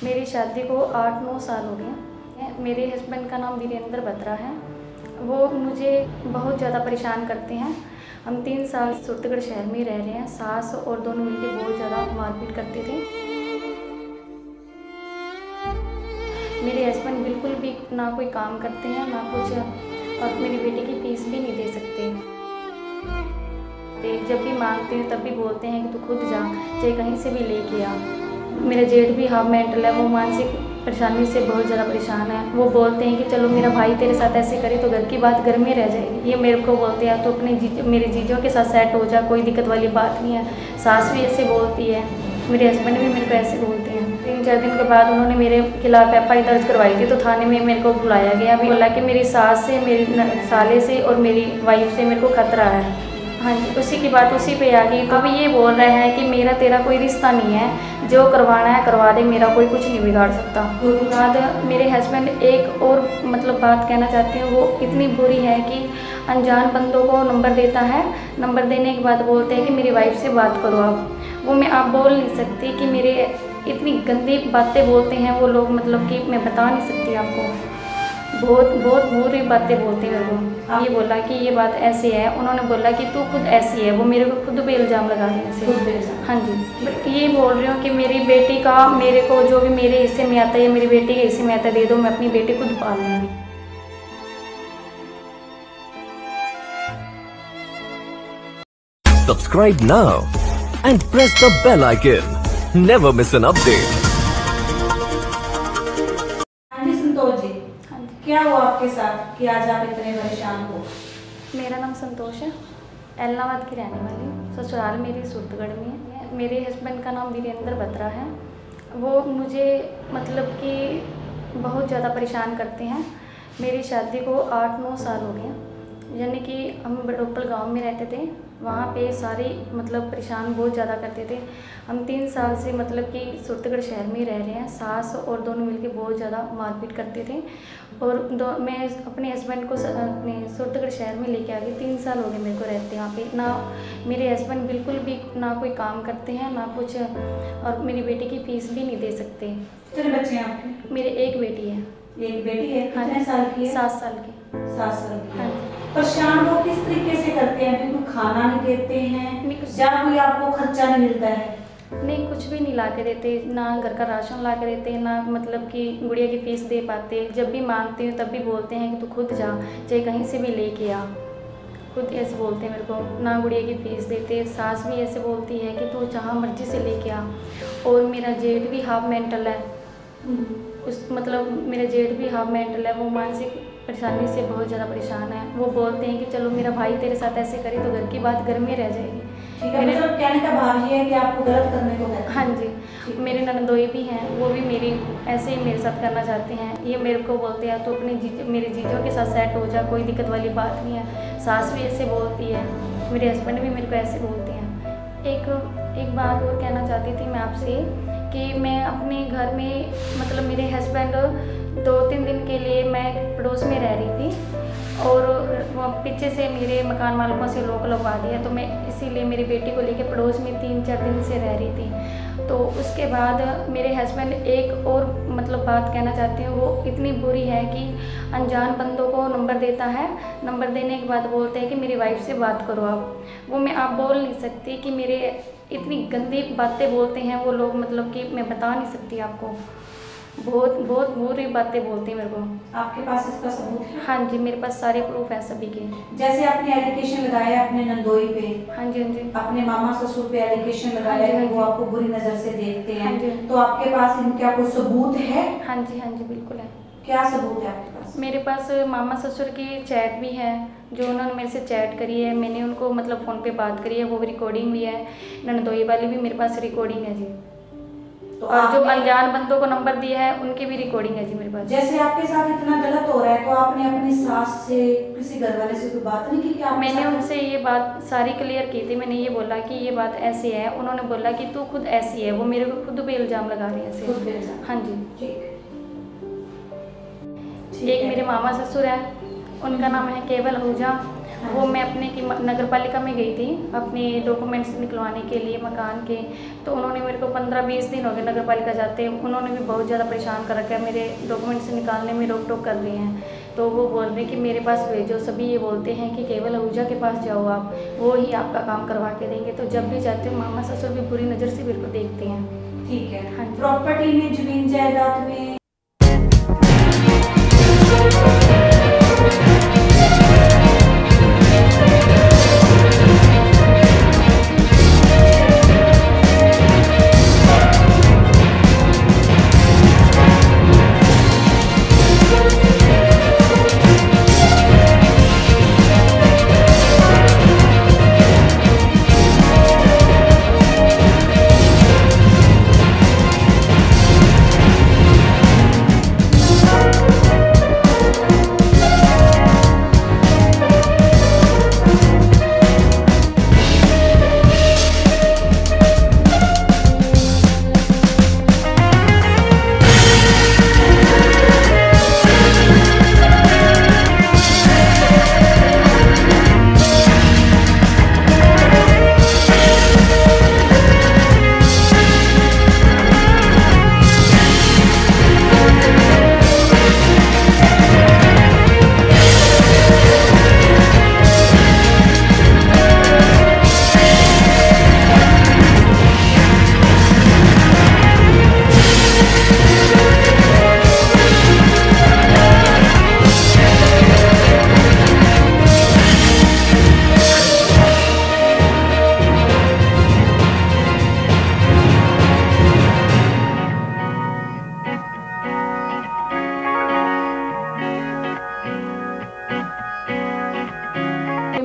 मेरी शादी को 8-9 साल हो गए। मेरे हस्बैंड का नाम वीरेंद्र बत्रा है। वो मुझे बहुत ज़्यादा परेशान करते हैं। हम 3 साल सूरतगढ़ शहर में रह रहे हैं। सास और दोनों मिलकर बहुत ज़्यादा मारपीट करते थे। मेरे हस्बैंड बिल्कुल भी ना कोई काम करते हैं ना कुछ, और मेरी बेटी की फीस भी नहीं दे सकते। जब भी मांगते हैं तब भी बोलते हैं कि तू खुद जा, चाहे कहीं से भी लेके आ। मेरा जेठ भी हाफ मेंटल है, वो मानसिक परेशानी से बहुत ज़्यादा परेशान है। वो बोलते हैं कि चलो मेरा भाई तेरे साथ ऐसे करे तो घर की बात घर में रह जाएगी। ये मेरे को बोलते हैं तो अपने मेरे जीजों के साथ सेट हो जा, कोई दिक्कत वाली बात नहीं है। सास भी ऐसे बोलती है, मेरे हस्बैंड भी मेरे को ऐसे बोलते हैं। 3-4 दिन के बाद उन्होंने मेरे खिलाफ FI दर्ज करवाई थी, तो थाने में मेरे को बुलाया गया। बोला कि मेरी सास से, मेरी साले से और मेरी वाइफ से मेरे को खतरा है। हाँ जी, उसी की बात उसी पे आ गई। अब ये बोल रहे हैं कि मेरा तेरा कोई रिश्ता नहीं है, जो करवाना है करवा दे, मेरा कोई कुछ नहीं बिगाड़ सकता। उसके बाद मेरे हस्बैंड एक और बात कहना चाहती हूँ, वो इतनी बुरी है कि अनजान बंदों को नंबर देता है। नंबर देने के बाद बोलते हैं कि मेरी वाइफ से बात करो आप। वो आप बोल नहीं सकती कि मेरे इतनी गंदी बातें बोलते हैं वो लोग, कि मैं बता नहीं सकती आपको। बहुत बुरी बातें बोलते हैं मेरे को। ये बोला कि ये बात ऐसे है, उन्होंने बोला कि तू खुद ऐसी है। वो मेरे को खुद पे इल्ज़ाम लगा रहे हैं। हाँ जी, ये बोल रही हूँ कि मेरी बेटी का, मेरे को जो भी मेरे हिस्से में आता है, मेरी बेटी के हिस्से में आता है, दे दो, मैं अपनी बेटी खुद पाल लूँगी। Subscribe now and press the bell icon. Never miss an update. Santosh ji, क्या हुआ आपके साथ कि आज आप इतने परेशान हो? मेरा नाम संतोष है, एलनाबाद की रहने वाली हूँ। ससुराल मेरी सूरतगढ़ में है। मेरे हस्बैंड का नाम वीरेंद्र बत्रा है। वो मुझे कि बहुत ज़्यादा परेशान करते हैं। मेरी शादी को 8-9 साल हो गए, यानी कि हम बड़ोपल गांव में रहते थे। वहाँ पे सारे परेशान बहुत ज़्यादा करते थे। हम 3 साल से कि सूरतगढ़ शहर में रह रहे हैं। सास और दोनों मिलके बहुत ज़्यादा मारपीट करते थे। और मैं अपने हस्बैंड को अपने सूरतगढ़ शहर में लेके आ गई। 3 साल हो गए मेरे को रहते यहाँ पे। ना मेरे हस्बैंड बिल्कुल भी ना कोई काम करते हैं ना कुछ, और मेरी बेटी की फीस भी नहीं दे सकते। कितने बच्चे हैं आपके? मेरे एक बेटी है। एक बेटी है? कितने साल की है? 7 साल की। 7 साल की। हाँ जी। परेशान वो किस तरीके से करते हैं? कोई खाना नहीं देते हैं या कोई आपको खर्चा नहीं मिलता है? नहीं, कुछ भी नहीं ला के देते, ना घर का राशन ला के देते, ना कि गुड़िया की फीस दे पाते। जब भी मांगती हूँ तब भी बोलते हैं कि तू खुद जा, चाहे कहीं से भी लेके आ। खुद ऐसे बोलते हैं मेरे को, ना गुड़िया की फीस देते। सास भी ऐसे बोलती है कि तू जहाँ मर्जी से लेके आ। और मेरा जेठ भी हाफ मेंटल है। मेरा जेठ भी हाफ मेंटल है। वो मानसिक परेशानी से बहुत ज़्यादा परेशान है। वो बोलते हैं कि चलो मेरा भाई तेरे साथ ऐसे करे तो घर की बात घर में रह जाएगी। ठीक है, कहने का भाव ये है कि आपको गलत करने को कहते हैं। हाँ जी, मेरे ननदोई भी हैं, वो भी मेरी ऐसे ही मेरे साथ करना चाहते हैं। ये मेरे को बोलते हैं तो अपने मेरे जीजों के साथ सेट हो जा, कोई दिक्कत वाली बात नहीं है। सास भी ऐसे बोलती है, मेरे हस्बैंड भी मेरे को ऐसे बोलते हैं। एक बात और कहना चाहती थी मैं आपसे कि मैं अपने घर में मेरे हस्बैंड 2-3 दिन के लिए मैं पड़ोस में रह रही थी, और पीछे से मेरे मकान मालिकों से लोग लगवा दिया। तो मैं इसीलिए मेरी बेटी को लेकर पड़ोस में 3-4 दिन से रह रही थी। तो उसके बाद मेरे हस्बैंड एक और बात कहना चाहती हूँ, वो इतनी बुरी है कि अनजान बंदों को नंबर देता है। नंबर देने के बाद बोलते हैं कि मेरी वाइफ से बात करो आप। वो आप बोल नहीं सकती कि मेरे इतनी गंदी बातें बोलते हैं वो लोग, कि मैं बता नहीं सकती आपको। बहुत बुरी बातें बोलते हैं मेरे को। आपके पास इसका सबूत है? हाँ जी, मेरे पास सारे प्रूफ है सभी के। जैसे आपने एलिगेशन लगाया अपने नंदोई पे, हाँ जी, हाँ जी, अपने मामा ससुर पे एलिगेशन लगाया कि वो आपको बुरी नजर से देखते हैं, हाँ जी, तो आपके पास इनका कोई सबूत है? हाँ जी, हाँ जी, बिल्कुल है। क्या सबूत है आपके पास? मेरे पास मामा ससुर की चैट भी है, जो उन्होंने मेरे से चैट करी है। मैंने उनको फ़ोन पे बात करी है, वो रिकॉर्डिंग भी है। ननदोई वाली भी मेरे पास रिकॉर्डिंग है जी। तो और जो अनजान बंदों को नंबर दिया है उनकी भी रिकॉर्डिंग है जी मेरे पास। जैसे आपके साथ इतना गलत हो रहा है तो आपने अपनी सास से, किसी घर वाले से कोई बात नहीं की? क्या मैंने उनसे ये बात सारी क्लियर की थी। मैंने ये बोला कि ये बात ऐसी है। उन्होंने बोला कि तू खुद ऐसी है। वो मेरे को खुद पे इल्ज़ाम लगा रहे हैं। हाँ जी, ठीक। एक मेरे मामा ससुर है, उनका नाम है केवल आहूजा। वो मैं अपने की नगर पालिका में गई थी अपने डॉक्यूमेंट्स निकलवाने के लिए मकान के। तो उन्होंने मेरे को 15-20 दिन हो गए नगर पालिका जाते, उन्होंने भी बहुत ज़्यादा परेशान कर रखा है, मेरे डॉक्यूमेंट्स निकालने में रोक टोक कर रहे हैं। तो वो बोल रहे हैं कि मेरे पास भेजो, सभी ये बोलते हैं कि केवल आहूजा के पास जाओ आप, वो ही आपका काम करवा के देंगे। तो जब भी जाते हो मामा ससुर भी बुरी नज़र से मेरे को देखते हैं। ठीक है। हाँ जी। प्रॉपर्टी में, जमीन जायदाद में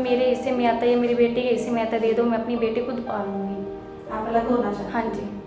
मेरे हिस्से में आता है या मेरी बेटी के हिस्से में आता है दे दो, मैं अपनी बेटी खुद पाल लूँगी। आप अलग होना चाहते हैं? हाँ जी।